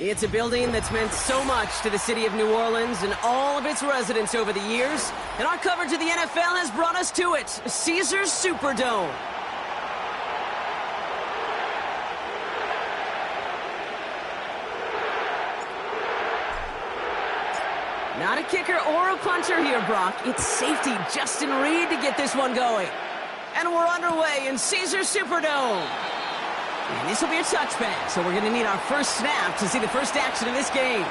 It's a building that's meant so much to the city of New Orleans and all of its residents over the years, and our coverage of the NFL has brought us to it, Caesars Superdome. Not a kicker or a punter here, Brock. It's safety Justin Reed to get this one going. And we're underway in Caesars Superdome. And this will be a touchback, so we're going to need our first snap to see the first action of this game.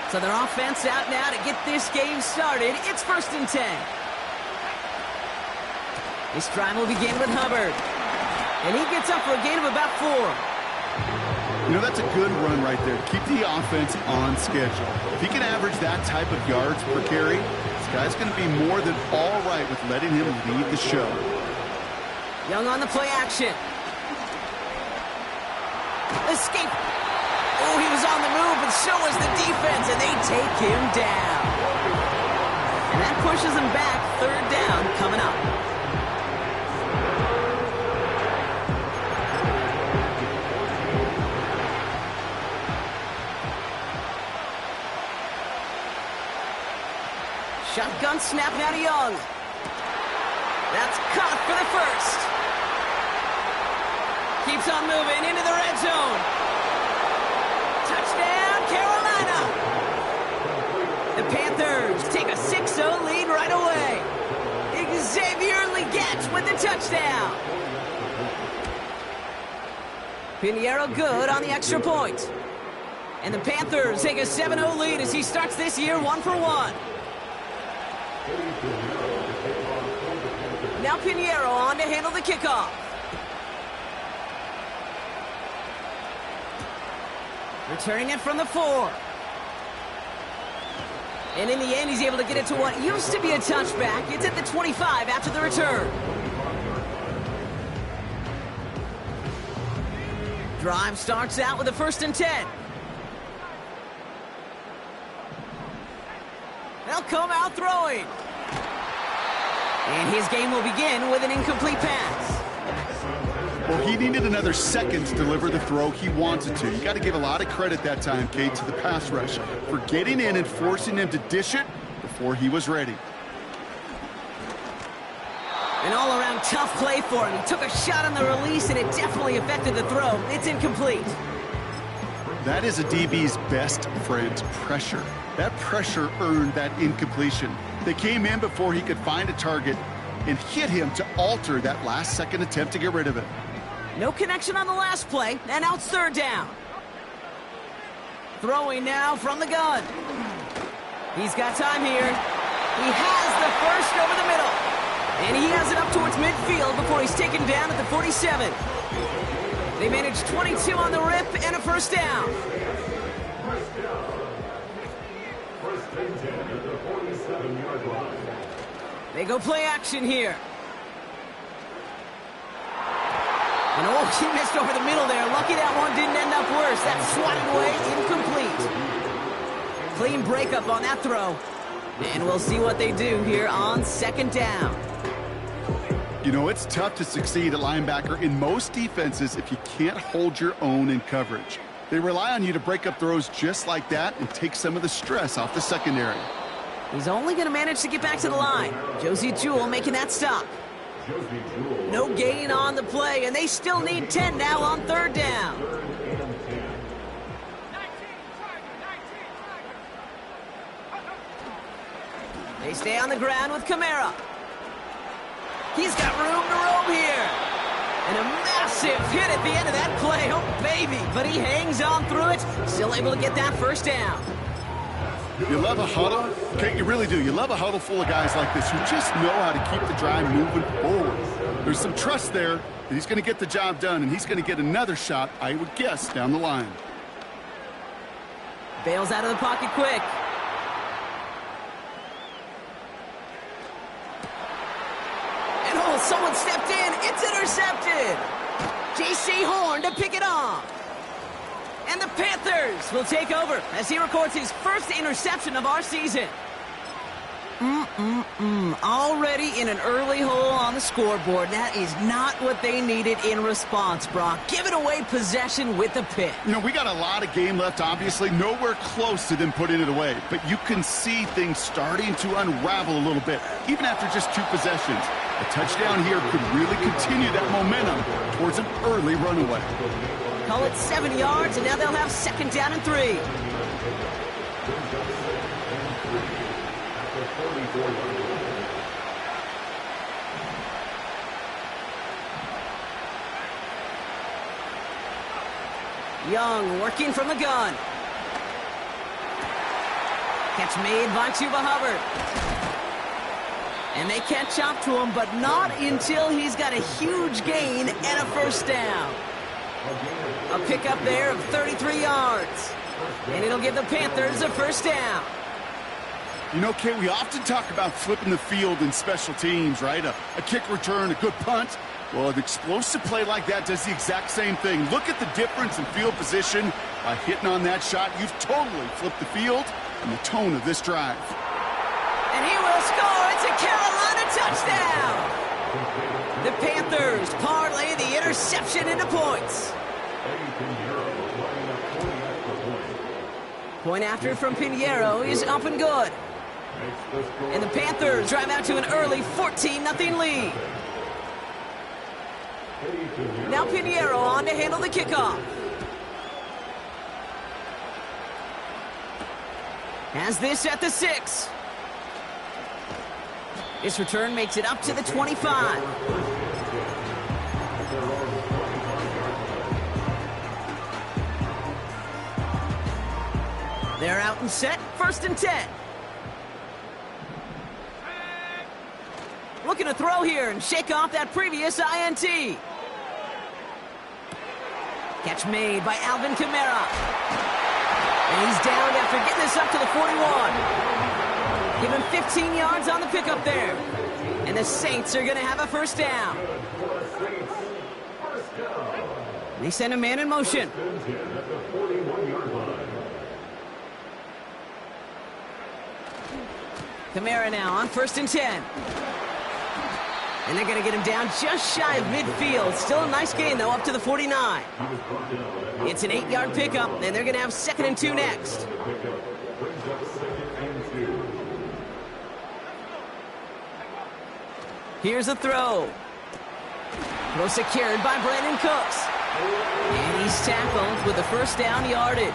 So their offense out now to get this game started. It's 1st and 10. This drive will begin with Hubbard. And he gets up for a gain of about 4. You know, that's a good run right there. Keep the offense on schedule. If he can average that type of yards per carry, this guy's going to be more than all right with letting him lead the show. Young on the play action. Escape. Oh, he was on the move, but so was the defense, and they take him down. And that pushes him back. 3rd down coming up. Shotgun snap now to Young. That's caught for the first. Keeps on moving into the red zone. Touchdown, Carolina. The Panthers take a 6-0 lead right away. Xavier Legette with the touchdown. Pinheiro good on the extra point. And the Panthers take a 7-0 lead as he starts this year 1-for-1. Now Pinheiro on to handle the kickoff. Returning it from the 4. And in the end, he's able to get it to what used to be a touchback. It's at the 25 after the return. Drive starts out with a 1st and 10. They'll come out throwing. And his game will begin with an incomplete pass. Well, he needed another second to deliver the throw he wanted to. You got to give a lot of credit that time, Kate, to the pass rush for getting in and forcing him to dish it before he was ready. An all-around tough play for him. He took a shot on the release, and it definitely affected the throw. It's incomplete. That is a DB's best friend, pressure. That pressure earned that incompletion. They came in before he could find a target and hit him to alter that last-second attempt to get rid of it. No connection on the last play, and now it's 3rd down. Throwing now from the gun. He's got time here. He has the first over the middle. And he has it up towards midfield before he's taken down at the 47. They managed 22 on the rip and a 1st down. They go play action here. And oh, he missed over the middle there. Lucky that one didn't end up worse. That swatted away, incomplete. Clean breakup on that throw. And we'll see what they do here on 2nd down. You know, it's tough to succeed at linebacker in most defenses if you can't hold your own in coverage. They rely on you to break up throws just like that and take some of the stress off the secondary. He's only going to manage to get back to the line. Josie Jewell making that stop. No gain on the play, and they still need 10 now on 3rd down. They stay on the ground with Kamara. He's got room to roam here. And a massive hit at the end of that play. Oh, baby. But he hangs on through it. Still able to get that 1st down. You love a huddle? Okay, you really do. You love a huddle full of guys like this who just know how to keep the drive moving forward. There's some trust there that he's going to get the job done, and he's going to get another shot, I would guess, down the line. Bails out of the pocket quick. Oh, someone stepped in. It's intercepted. J.C. Horn to pick it off. And the Panthers will take over as he records his first interception of our season. Already in an early hole on the scoreboard. That is not what they needed in response, Brock. Giving away possession with the pick. You know, we got a lot of game left, obviously. Nowhere close to them putting it away. But you can see things starting to unravel a little bit, even after just 2 possessions. A touchdown here could really continue that momentum towards an early runaway. Call it 7 yards, and now they'll have 2nd down and 3. Young working from the gun. Catch made by Chuba Hubbard. And they catch up to him, but not until he's got a huge gain and a first down. A pickup there of 33 yards. And it'll give the Panthers a first down. You know, Kate, we often talk about flipping the field in special teams, right? A kick return, a good punt. Well, an explosive play like that does the exact same thing. Look at the difference in field position. By hitting on that shot, you've totally flipped the field and the tone of this drive. And he will score. It's a Carolina touchdown. The Panthers parlay the interception into points. Point after from Pinheiro is up and good. And the Panthers drive out to an early 14-0 lead. Now Pinheiro on to handle the kickoff. Has this at the 6. This return makes it up to the 25. They're out and set, 1st and 10. Looking to throw here and shake off that previous INT. Catch made by Alvin Kamara. And he's down after getting this up to the 41. Give him 15 yards on the pickup there. And the Saints are going to have a first down. They send a man in motion. Kamara now on 1st and 10. And they're going to get him down just shy of midfield. Still a nice gain, though, up to the 49. It's an 8-yard pickup, and they're going to have 2nd and 2 next. Here's a throw. Throw secured by Brandon Cooks. And he's tackled with the first down yardage.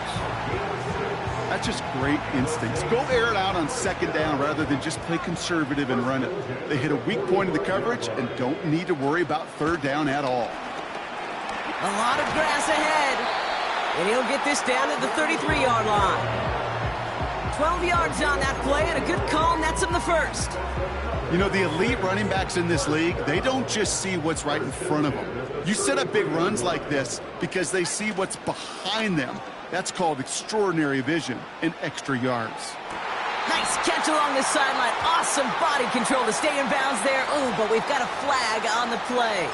That's just great instincts. Go air it out on 2nd down rather than just play conservative and run it. They hit a weak point in the coverage and don't need to worry about 3rd down at all. A lot of grass ahead. And he'll get this down to the 33-yard line. 12 yards on that play and a good call nets him the first. You know, the elite running backs in this league, they don't just see what's right in front of them. You set up big runs like this because they see what's behind them. That's called extraordinary vision and extra yards. Nice catch along the sideline. Awesome body control to stay in bounds there. Oh, but we've got a flag on the play.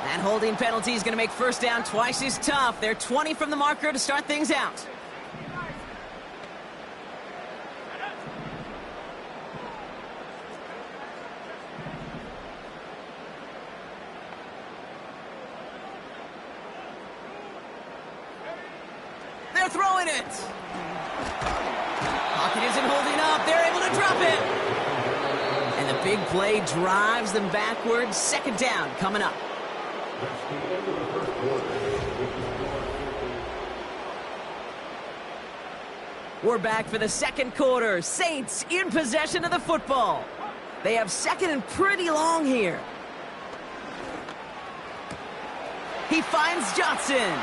That holding penalty is going to make first down twice as tough. They're 20 from the marker to start things out. They're throwing it. Pocket isn't holding up. They're able to drop it. And the big play drives them backwards. 2nd down coming up. We're back for the 2nd quarter. Saints in possession of the football. They have 2nd and pretty long here. He finds Johnson.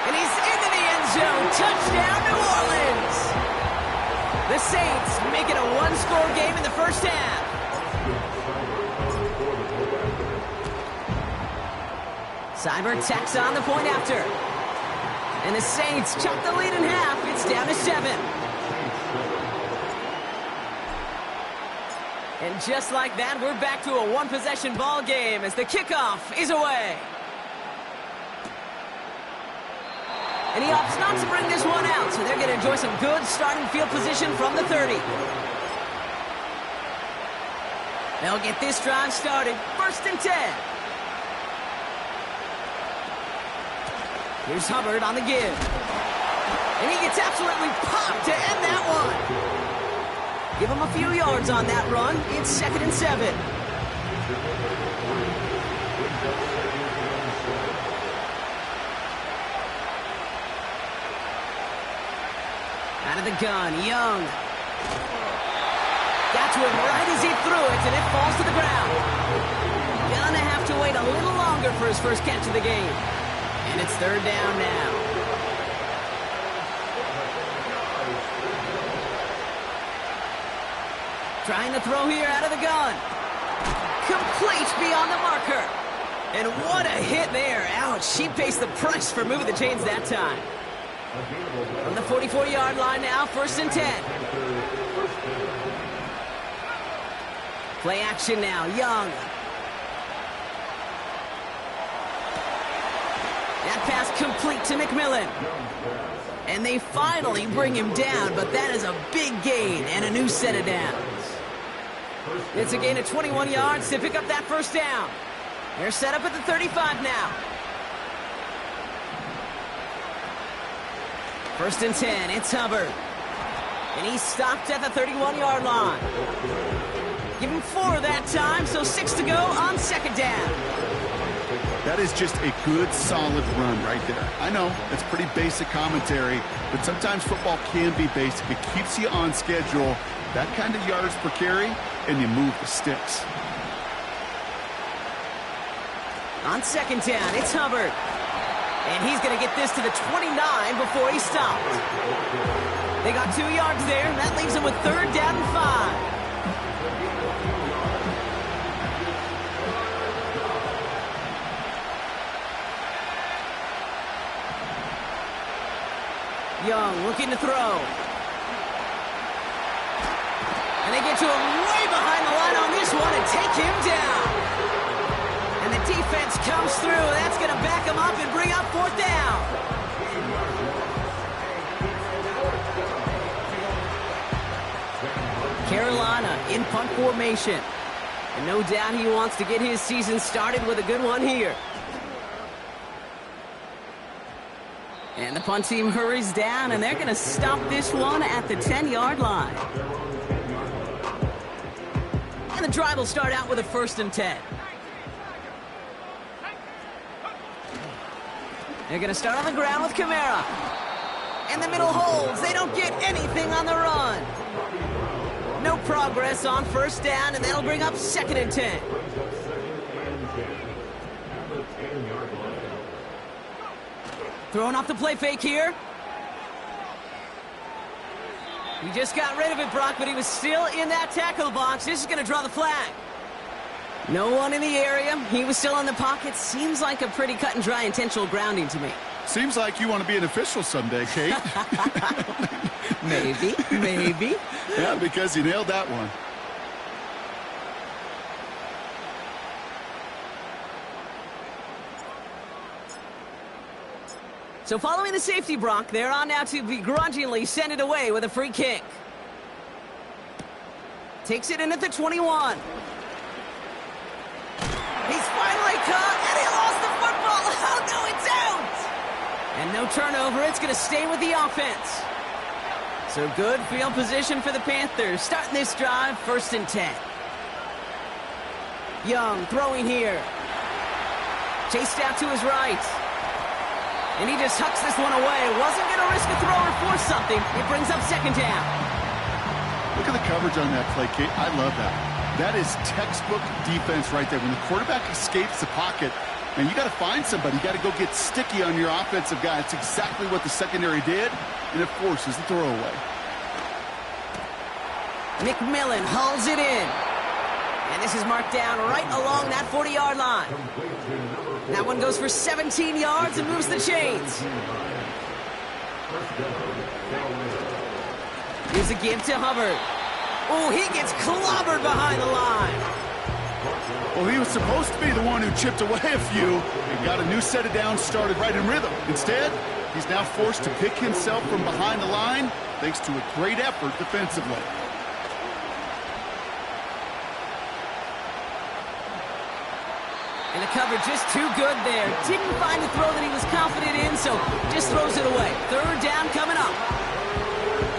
And he's into the end zone. Touchdown, New Orleans. The Saints make it a 1-score game in the first half. Cyber tacks on the point after. And the Saints chop the lead in half. It's down to 7. And just like that, we're back to a one-possession ball game as the kickoff is away. And he opts not to bring this one out, so they're going to enjoy some good starting field position from the 30. They'll get this drive started. 1st and 10. Here's Hubbard on the give. And he gets absolutely popped to end that one. Give him a few yards on that run. It's 2nd and 7. Out of the gun, Young. Got to him right as he threw it, and it falls to the ground. Gonna have to wait a little longer for his first catch of the game. And it's 3rd down now. Trying to throw here out of the gun. Complete beyond the marker. And what a hit there. Ouch, she pays the price for moving the chains that time. From the 44-yard line now, 1st and 10. Play action now, Young. That pass complete to McMillan. And they finally bring him down, but that is a big gain and a new set of downs. It's a gain of 21 yards to pick up that 1st down. They're set up at the 35 now. 1st and 10, it's Hubbard. And he's stopped at the 31-yard line. Give him 4 that time, so 6 to go on 2nd down. That is just a good, solid run right there. I know, it's pretty basic commentary, but sometimes football can be basic. It keeps you on schedule, that kind of yards per carry, and you move the sticks. On 2nd down, it's Hubbard. And he's going to get this to the 29 before he stopped. They got 2 yards there, and that leaves them with 3rd down and 5. Young looking to throw. And they get to him way behind the line on this one and take him down. And the defense comes through. That's going to back him up and bring up 4th down. Carolina in punt formation. And no doubt he wants to get his season started with a good one here. And the punt team hurries down, and they're going to stop this one at the 10-yard line. And the drive will start out with a 1st and 10. They're going to start on the ground with Kamara. And the middle holds. They don't get anything on the run. No progress on 1st down, and that'll bring up 2nd and 10. Throwing off the play fake here. He just got rid of it, Brock, but he was still in that tackle box. This is going to draw the flag. No one in the area. He was still in the pocket. Seems like a pretty cut and dry intentional grounding to me. Seems like you want to be an official someday, Kate. Maybe. Yeah, because you nailed that one. So following the safety, Brock, they're on now to begrudgingly send it away with a free kick. Takes it in at the 21. He's finally caught, and he lost the football. Oh, no, it's out! And no turnover. It's going to stay with the offense. So good field position for the Panthers. Starting this drive, 1st and 10. Young throwing here. Chased out to his right. And he just hucks this one away. Wasn't going to risk a throw or force something. It brings up 2nd down. Look at the coverage on that play, Kate. I love that. That is textbook defense right there. When the quarterback escapes the pocket, and you got to find somebody. You got to go get sticky on your offensive guy. It's exactly what the secondary did, and it forces the throwaway. McMillan hauls it in. And this is marked down right along that 40-yard line. That one goes for 17 yards and moves the chains. Here's a give to Hubbard. Oh, he gets clobbered behind the line. Well, he was supposed to be the one who chipped away a few and got a new set of downs started right in rhythm. Instead, he's now forced to pick himself from behind the line thanks to a great effort defensively. And the coverage just too good there. Didn't find the throw that he was confident in, so just throws it away. Third down coming up.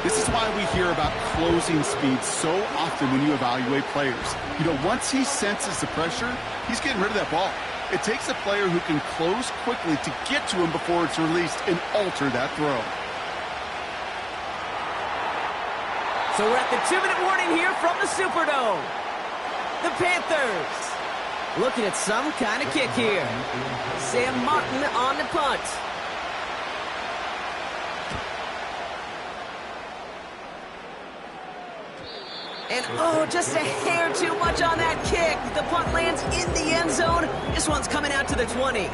This is why we hear about closing speed so often when you evaluate players. You know, once he senses the pressure, he's getting rid of that ball. It takes a player who can close quickly to get to him before it's released and alter that throw. So we're at the 2-minute warning here from the Superdome. The Panthers looking at some kind of kick here. Sam Martin on the punt. And, oh, just a hair too much on that kick. The punt lands in the end zone. This one's coming out to the 20.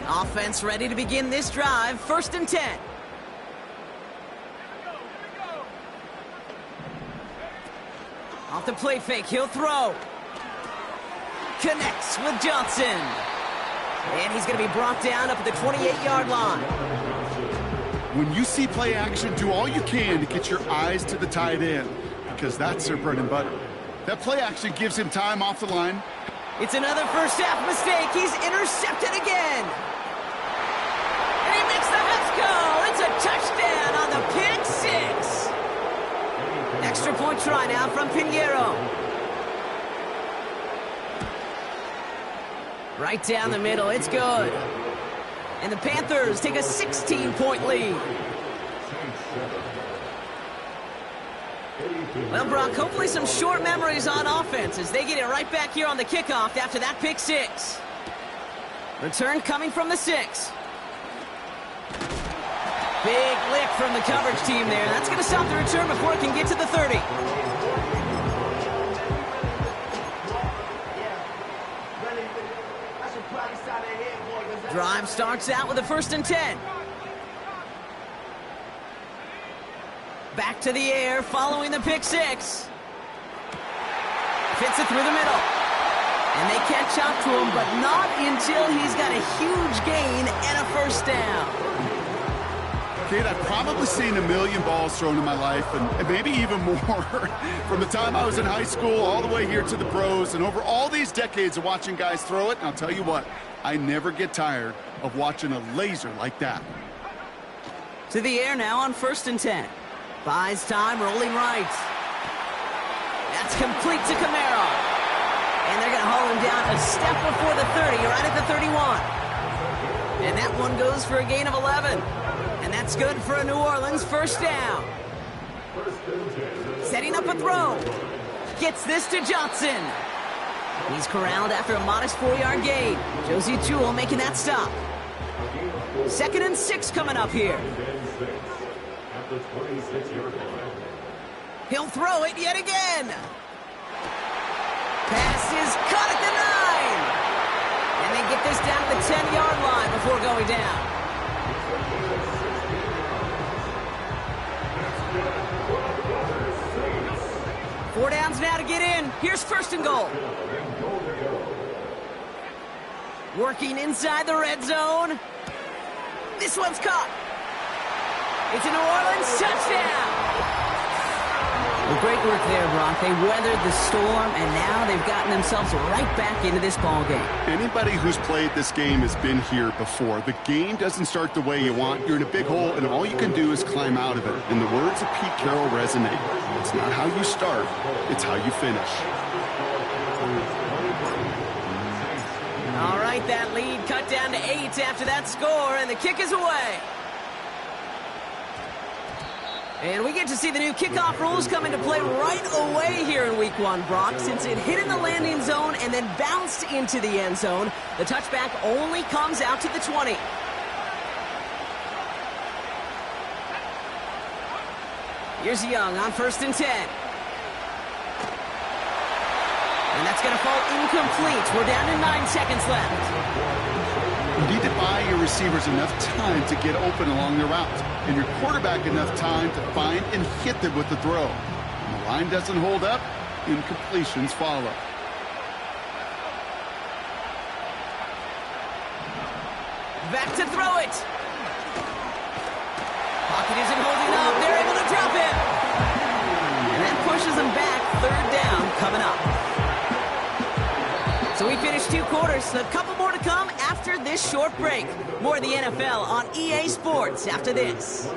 Offense ready to begin this drive. 1st and 10. Off the play fake, he'll throw. Connects with Johnson. And he's going to be brought down up at the 28-yard line. When you see play action, do all you can to get your eyes to the tight end, because that's their bread and butter. That play action gives him time off the line. It's another first half mistake. He's intercepted again. And he makes the Mets go. It's a touchdown on the pick six. Extra point try now from Pinheiro. Right down the middle. It's good. And the Panthers take a 16-point lead. Well, Brock, hopefully some short memories on offense as they get it right back here on the kickoff after that pick six. Return coming from the 6. Big lick from the coverage team there. That's going to stop the return before it can get to the 30. Drive starts out with a 1st and 10. Back to the air following the pick six. Fits it through the middle. And they catch up to him, but not until he's got a huge gain and a 1st down. Kid, I've probably seen a million balls thrown in my life, and maybe even more. From the time I was in high school all the way here to the pros, and over all these decades of watching guys throw it, and I'll tell you what, I never get tired of watching a laser like that. To the air now on 1st and 10. Buys time, rolling right. That's complete to Camara. And they're going to haul him down a step before the 30, right at the 31. And that one goes for a gain of 11. And that's good for a New Orleans 1st down. Setting up a throw. Gets this to Johnson. He's corralled after a modest 4-yard gain. Josie Jewell making that stop. 2nd and 6 coming up here. He'll throw it yet again. Pass is caught at the 9. And they get this down to the 10-yard line before going down. Four downs now to get in. Here's 1st and goal. Working inside the red zone. This one's caught. It's a New Orleans touchdown. Well, great work there, Brock. They weathered the storm, and now they've gotten themselves right back into this ball game. Anybody who's played this game has been here before. The game doesn't start the way you want. You're in a big hole, and all you can do is climb out of it. And the words of Pete Carroll resonate. It's not how you start, it's how you finish. All right, that lead cut down to 8 after that score, and the kick is away. And we get to see the new kickoff rules come into play right away here in Week 1, Brock. Since it hit in the landing zone and then bounced into the end zone, the touchback only comes out to the 20. Here's Young on 1st and 10. And that's going to fall incomplete. We're down to 9 seconds left. You need to buy your receivers enough time to get open along the route, and your quarterback enough time to find and hit them with the throw. When the line doesn't hold up, incompletions follow. Back to throw it. Pocket isn't holding up. They're able to drop it. And that pushes them back. Third down coming up. So we finished 2 quarters. A couple more to come after this short break. More of the NFL on EA Sports after this.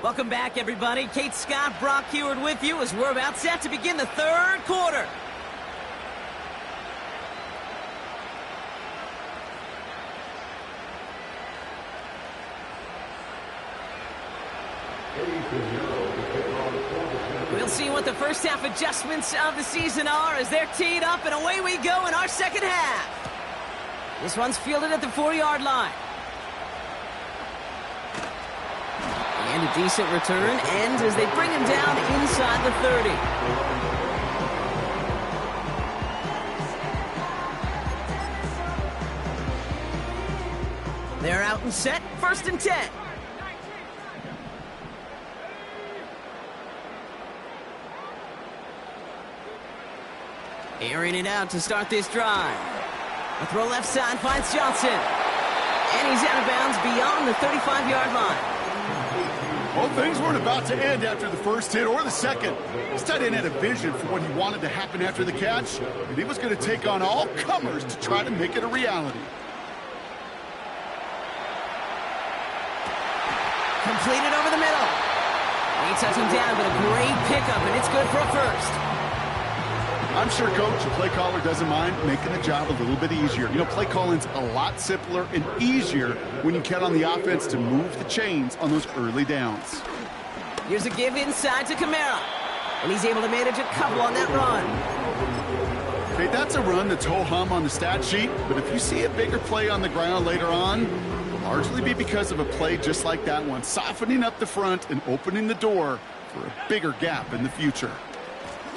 Welcome back, everybody. Kate Scott, Brock Heward with you as we're about set to begin the third quarter. We'll see what the first half adjustments of the season are as they're teed up, and away we go in our second half. This one's fielded at the 4-yard line. And a decent return ends as they bring him down inside the 30. They're out and set, 1st and 10. Airing it out to start this drive. A throw left side finds Johnson. And he's out of bounds beyond the 35-yard line. Well, things weren't about to end after the first hit or the second. This tight end had a vision for what he wanted to happen after the catch, and he was going to take on all comers to try to make it a reality. Completed over the middle. He took him down, but a great pickup, and it's good for a first. I'm sure, Coach, the play caller doesn't mind making the job a little bit easier. You know, play calling's a lot simpler and easier when you count on the offense to move the chains on those early downs. Here's a give inside to Kamara, and he's able to manage a couple on that run. Okay, that's a run that's ho-hum on the stat sheet, but if you see a bigger play on the ground later on, it'll largely be because of a play just like that one, softening up the front and opening the door for a bigger gap in the future.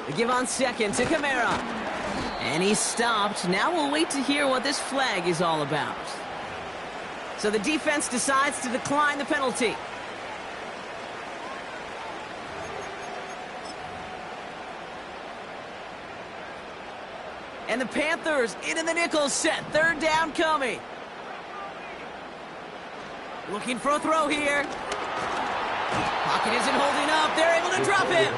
The give on second to Kamara. And he's stopped. Now we'll wait to hear what this flag is all about. So the defense decides to decline the penalty. And the Panthers into the nickel set. 3rd down coming. Looking for a throw here. Pocket isn't holding up. They're able to drop him.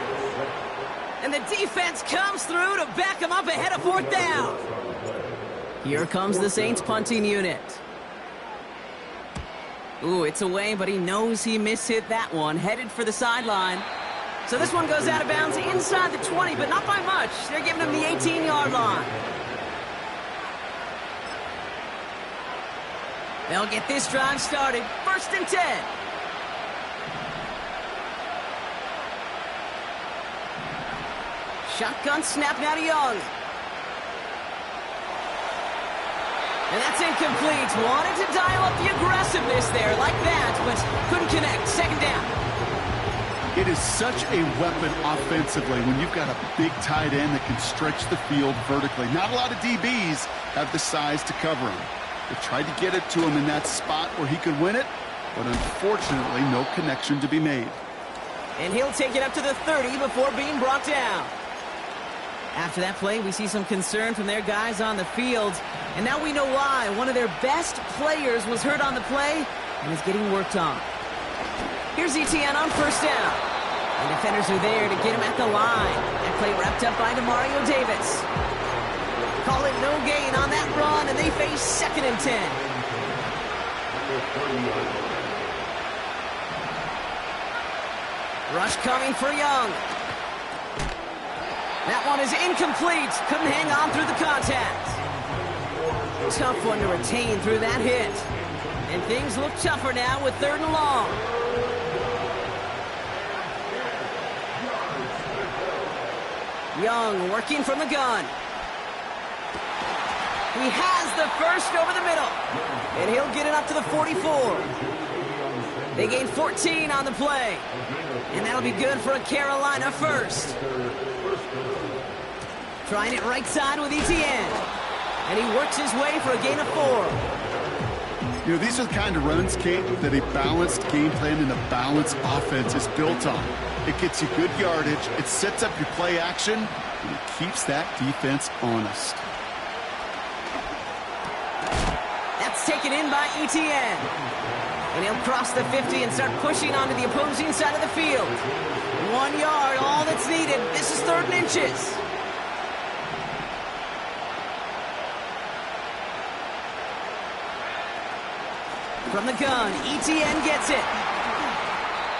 And the defense comes through to back him up ahead of 4th down. Here comes the Saints punting unit. Ooh, it's away, but he knows he mishit that one. Headed for the sideline. So this one goes out of bounds inside the 20, but not by much. They're giving him the 18-yard line. They'll get this drive started. 1st and 10. Shotgun snap now to Young. And that's incomplete. Wanted to dial up the aggressiveness there like that, but couldn't connect. 2nd down. It is such a weapon offensively when you've got a big tight end that can stretch the field vertically. Not a lot of DBs have the size to cover him. They tried to get it to him in that spot where he could win it, but unfortunately no connection to be made. And he'll take it up to the 30 before being brought down. After that play, we see some concern from their guys on the field. And now we know why. One of their best players was hurt on the play and is getting worked on. Here's ETN on 1st down. And defenders are there to get him at the line. That play wrapped up by Demario Davis. Call it no gain on that run, and they face 2nd and 10. Rush coming for Young. That one is incomplete. Couldn't hang on through the contact. Tough one to retain through that hit. And things look tougher now with 3rd and long. Young working from the gun. He has the first over the middle. And he'll get it up to the 44. They gain 14 on the play. And that'll be good for a Carolina first. Trying it right side with Etienne. And he works his way for a gain of 4. You know, these are the kind of runs, Kate, that a balanced game plan and a balanced offense is built on. It gets you good yardage, it sets up your play action, and it keeps that defense honest. That's taken in by Etienne. And he'll cross the 50 and start pushing onto the opposing side of the field. 1 yard, all that's needed. This is 3rd and inches. From the gun, Etienne gets it.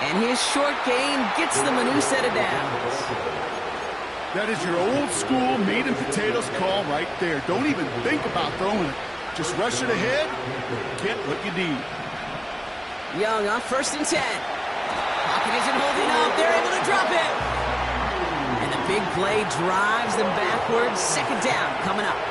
And his short gain gets them a new set of downs. That is your old school meat and potatoes call right there. Don't even think about throwing it. Just rush it ahead, get what you need. Young on 1st and 10. Pocket isn't holding up. They're able to drop it. And the big play drives them backwards. 2nd down coming up.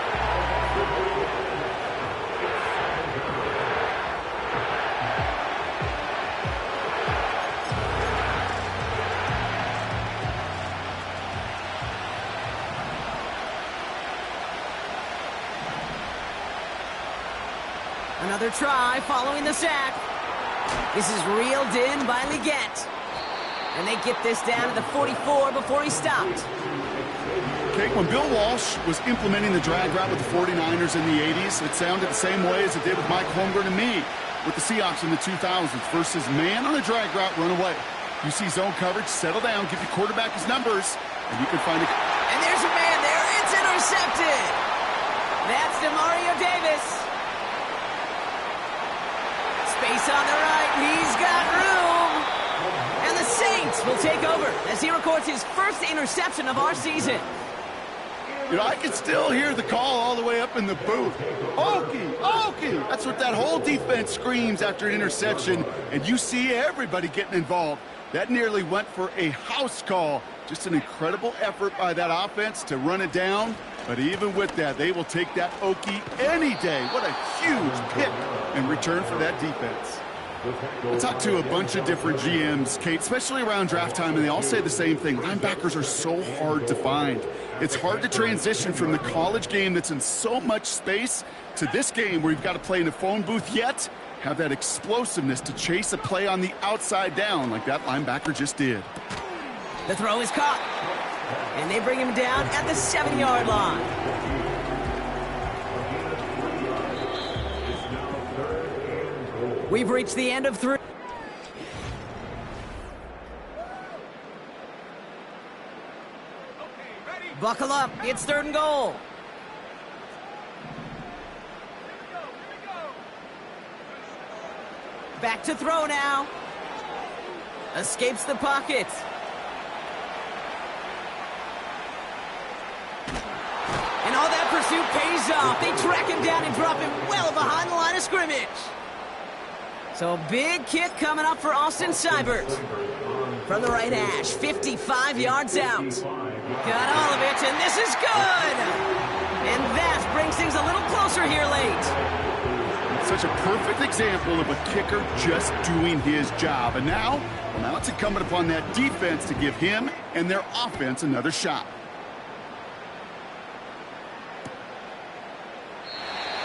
Another try following the sack. This is reeled in by Leggett. And they get this down to the 44 before he stopped. Okay, when Bill Walsh was implementing the drag route with the 49ers in the 80s, it sounded the same way as it did with Mike Holmgren and me with the Seahawks in the 2000s versus man on a drag route, run away. You see zone coverage, settle down, give your quarterback his numbers, and you can find it. And there's a man there. It's intercepted. That's DeMario Davis. Space on the right. He's got room. And the Saints will take over as he records his first interception of our season. You know, I can still hear the call all the way up in the booth. Okie, Okie! That's what that whole defense screams after an interception, and you see everybody getting involved. That nearly went for a house call. Just an incredible effort by that offense to run it down. But even with that, they will take that Okie any day. What a huge pick in return for that defense. I talked to a bunch of different GMs, Kate, especially around draft time, and they all say the same thing. Linebackers are so hard to find. It's hard to transition from the college game that's in so much space to this game where you've got to play in a phone booth yet have that explosiveness to chase a play on the outside down like that linebacker just did. The throw is caught. And they bring him down at the 7-yard line. We've reached the end of 3. Buckle up. It's 3rd and goal. Back to throw now. Escapes the pocket. And all that pursuit pays off. They track him down and drop him well behind the line of scrimmage. So big kick coming up for Austin Seibert. From the right hash, 55 yards out. Got all of it, and this is good! And that brings things a little closer here late. Such a perfect example of a kicker just doing his job. And now it's incumbent upon that defense to give him and their offense another shot.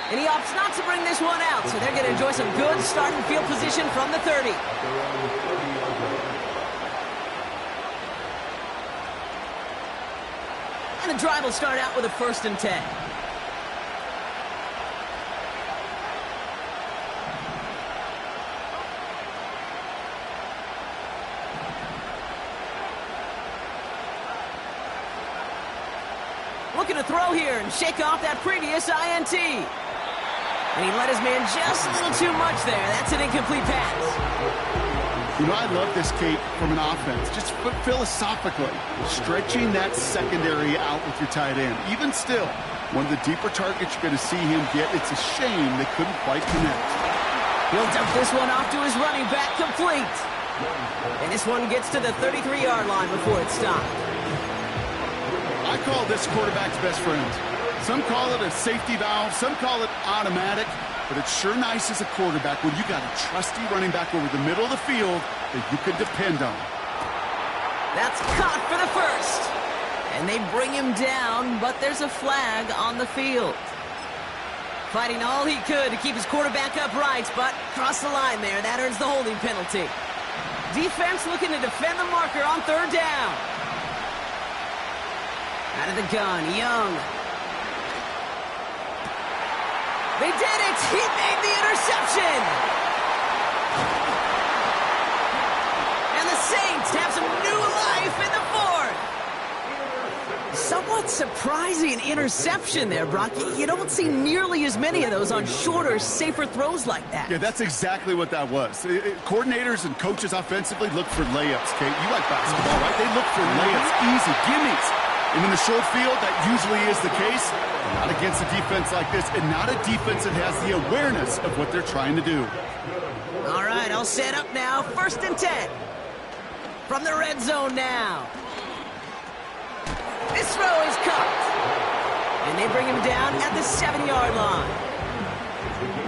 And he opts not to bring this one out, so they're going to enjoy some good starting field position from the 30. And the drive will start out with a 1st and 10. Looking to throw here and shake off that previous INT. And he let his man just a little too much there. That's an incomplete pass. You know, I love this, Kate, from an offense. Just philosophically, stretching that secondary out with your tight end. Even still, one of the deeper targets you're going to see him get, it's a shame they couldn't quite connect. He'll dump this one off to his running back, complete. And this one gets to the 33-yard line before it's stopped. I call this quarterback's best friend. Some call it a safety valve, some call it automatic, but it's sure nice as a quarterback when you got a trusty running back over the middle of the field that you can depend on. That's caught for the first. And they bring him down, but there's a flag on the field. Fighting all he could to keep his quarterback upright, but crossed the line there. That earns the holding penalty. Defense looking to defend the marker on third down. Out of the gun, Young. They did it! He made the interception! And the Saints have some new life in the fourth. Somewhat surprising interception there, Brock. You don't see nearly as many of those on shorter, safer throws like that. Yeah, that's exactly what that was. Coordinators and coaches offensively look for layups, Kate. You like basketball, right? They look for layups, easy, gimmies. And in the short field, that usually is the case. Not against a defense like this, and not a defense that has the awareness of what they're trying to do. All right, I'll set up now. 1st and 10. From the red zone now. This throw is caught. And they bring him down at the 7-yard line.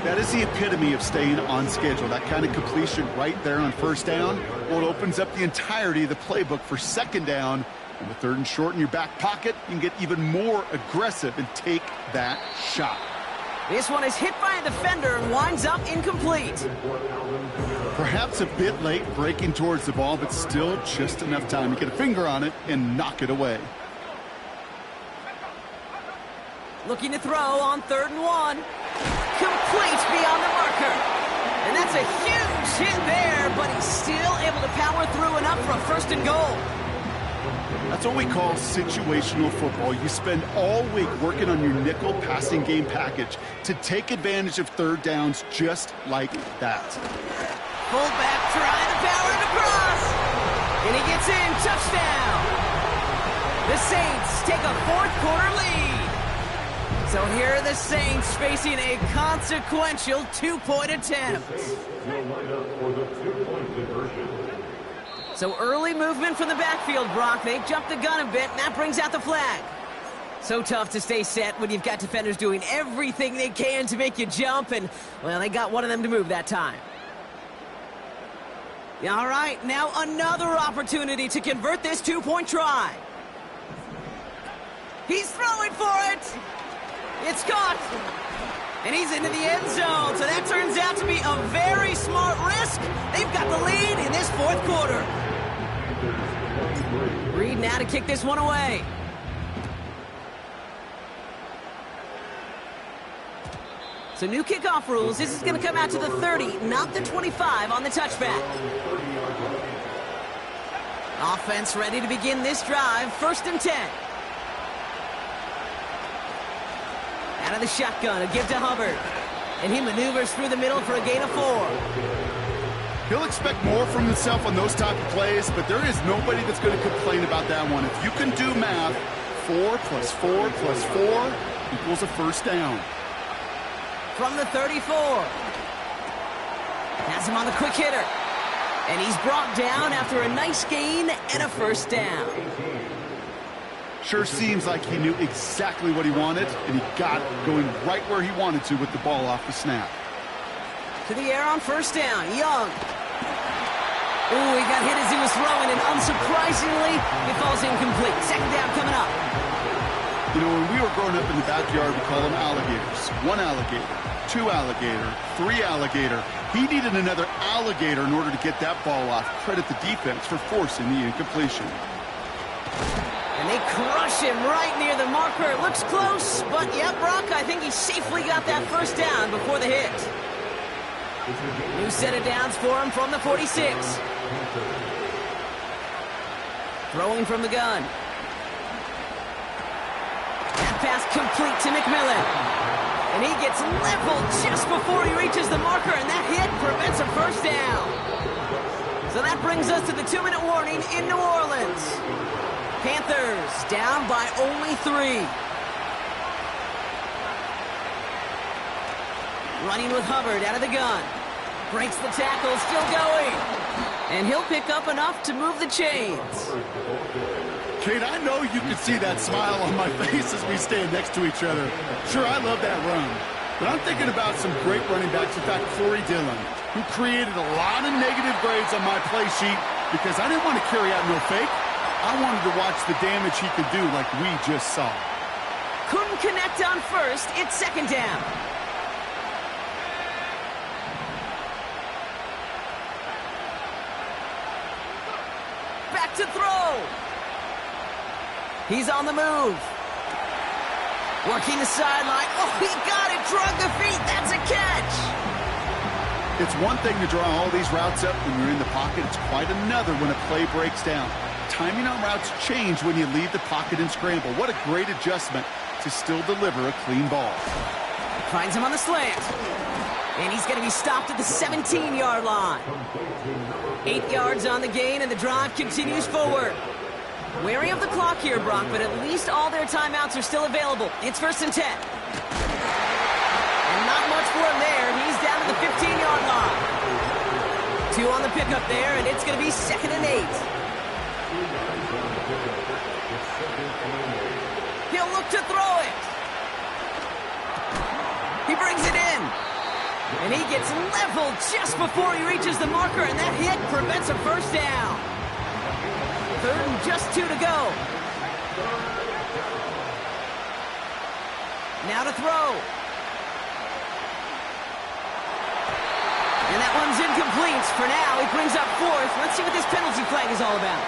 That is the epitome of staying on schedule. That kind of completion right there on 1st down. Well, it opens up the entirety of the playbook for 2nd down. And with 3rd and short in your back pocket, you can get even more aggressive and take that shot. This one is hit by a defender and winds up incomplete. Perhaps a bit late breaking towards the ball, but still just enough time to get a finger on it and knock it away. Looking to throw on 3rd and 1. Complete beyond the marker. And that's a huge hit there, but he's still able to power through enough for a 1st and goal. That's what we call situational football. You spend all week working on your nickel passing game package to take advantage of 3rd downs just like that. Fullback trying to power it across. And he gets in. Touchdown. The Saints take a 4th quarter lead. So here are the Saints facing a consequential 2-point attempt. So early movement from the backfield, Brock. They jumped the gun a bit, and that brings out the flag. So tough to stay set when you've got defenders doing everything they can to make you jump, and, well, they got one of them to move that time. All right, now another opportunity to convert this 2-point try. He's throwing for it. It's caught. And he's into the end zone, so that turns out to be a very smart risk. They've got the lead in this 4th quarter. Reed now to kick this one away. So new kickoff rules. This is going to come out to the 30, not the 25 on the touchback. Offense ready to begin this drive. 1st and 10. Out of the shotgun, a give to Hubbard. And he maneuvers through the middle for a gain of 4. He'll expect more from himself on those type of plays, but there is nobody that's going to complain about that one. If you can do math, 4 plus 4 plus 4 equals a 1st down. From the 34. Has him on the quick hitter. And he's brought down after a nice gain and a 1st down. Sure seems like he knew exactly what he wanted, and he got it going right where he wanted to with the ball off the snap. To the air on 1st down, Young. Ooh, he got hit as he was throwing, and unsurprisingly, it falls incomplete. 2nd down coming up. You know, when we were growing up in the backyard, we call them alligators. 1 alligator, 2 alligator, 3 alligator. He needed another alligator in order to get that ball off. Credit the defense for forcing the incompletion. And they crush him right near the marker. It looks close, but yeah, Brock, I think he safely got that 1st down before the hit. New set of downs for him from the 46. Throwing from the gun. That pass complete to McMillan. And he gets leveled just before he reaches the marker, and that hit prevents a 1st down. So that brings us to the 2-minute warning in New Orleans. Panthers down by only 3. Running with Hubbard out of the gun. Breaks the tackle, still going. And he'll pick up enough to move the chains. Kate, I know you can see that smile on my face as we stand next to each other. Sure, I love that run. But I'm thinking about some great running backs. In fact, Corey Dillon, who created a lot of negative grades on my play sheet because I didn't want to carry out no fake. I wanted to watch the damage he could do like we just saw. Couldn't connect on first. It's second down. Back to throw. He's on the move. Working the sideline. Oh, he got it. Drug the feet. That's a catch. It's one thing to draw all these routes up when you're in the pocket. It's quite another when a play breaks down. Timing on routes change when you leave the pocket and scramble. What a great adjustment to still deliver a clean ball. Finds him on the slant. And he's going to be stopped at the 17-yard line. 8 yards on the gain, and the drive continues forward. Wary of the clock here, Brock, but at least all their timeouts are still available. It's 1st and 10. And not much for him there. He's down to the 15-yard line. 2 on the pickup there, and it's going to be 2nd and 8. He'll look to throw it. He brings it in. And he gets leveled just before he reaches the marker, and that hit prevents a first down. 3rd and just 2 to go. Now to throw. And that one's incomplete. For now, he brings up 4th. Let's see what this penalty flag is all about.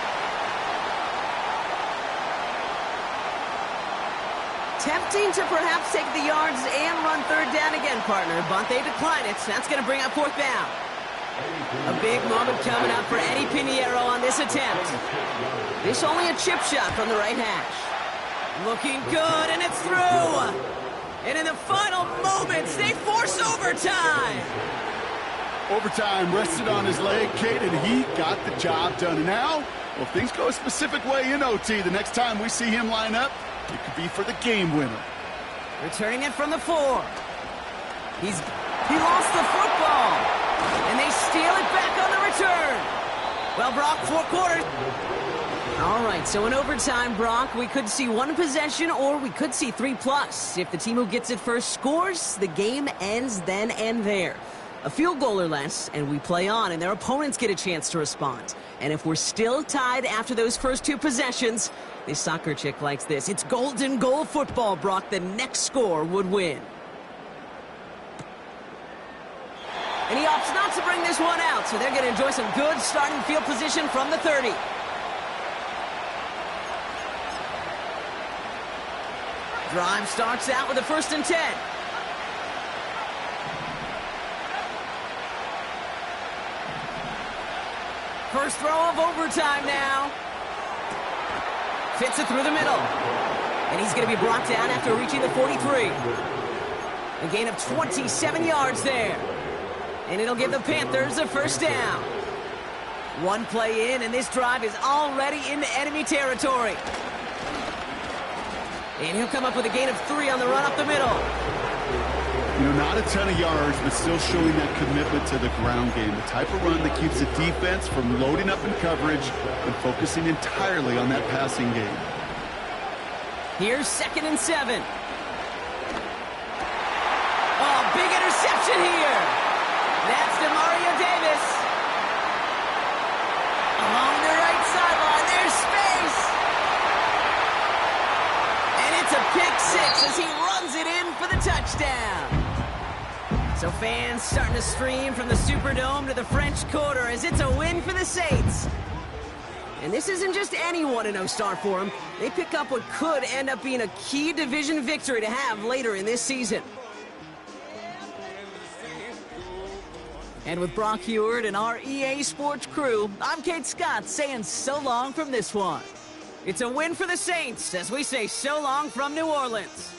Tempting to perhaps take the yards and run 3rd down again, partner, but they decline it. That's going to bring up 4th down. A big moment coming up for Eddie Pinheiro on this attempt. This only a chip shot from the right hash. Looking good, and it's through. And in the final moments, they force overtime. Overtime rested on his leg, Kate, and he got the job done. And now, well, if things go a specific way in OT, the next time we see him line up, it could be for the game winner. Returning it from the 4. He lost the football. And they steal it back on the return. Well, Brock, 4 quarters. All right, so in overtime, Brock, we could see 1 possession or we could see 3+. If the team who gets it first scores, the game ends then and there. A field goal or less, and we play on, and their opponents get a chance to respond. And if we're still tied after those first 2 possessions, this soccer chick likes this. It's golden goal football, Brock. The next score would win. And he opts not to bring this one out, so they're going to enjoy some good starting field position from the 30. Drive starts out with a 1st and 10. First throw of overtime now. Fits it through the middle. And he's going to be brought down after reaching the 43. A gain of 27 yards there. And it'll give the Panthers a first down. 1 play in, and this drive is already into enemy territory. And he'll come up with a gain of 3 on the run up the middle. You know, not a ton of yards, but still showing that commitment to the ground game. The type of run that keeps the defense from loading up in coverage and focusing entirely on that passing game. Here's 2nd and 7. Oh, big interception here. That's DeMario Davis. Along the right sideline, there's space. And it's a pick 6 as he runs it in for the touchdown. So fans starting to stream from the Superdome to the French Quarter as it's a win for the Saints. And this isn't just any 1-0 start for them. They pick up what could end up being a key division victory to have later in this season. And with Brock Heward and our EA Sports crew, I'm Kate Scott saying so long from this one. It's a win for the Saints as we say so long from New Orleans.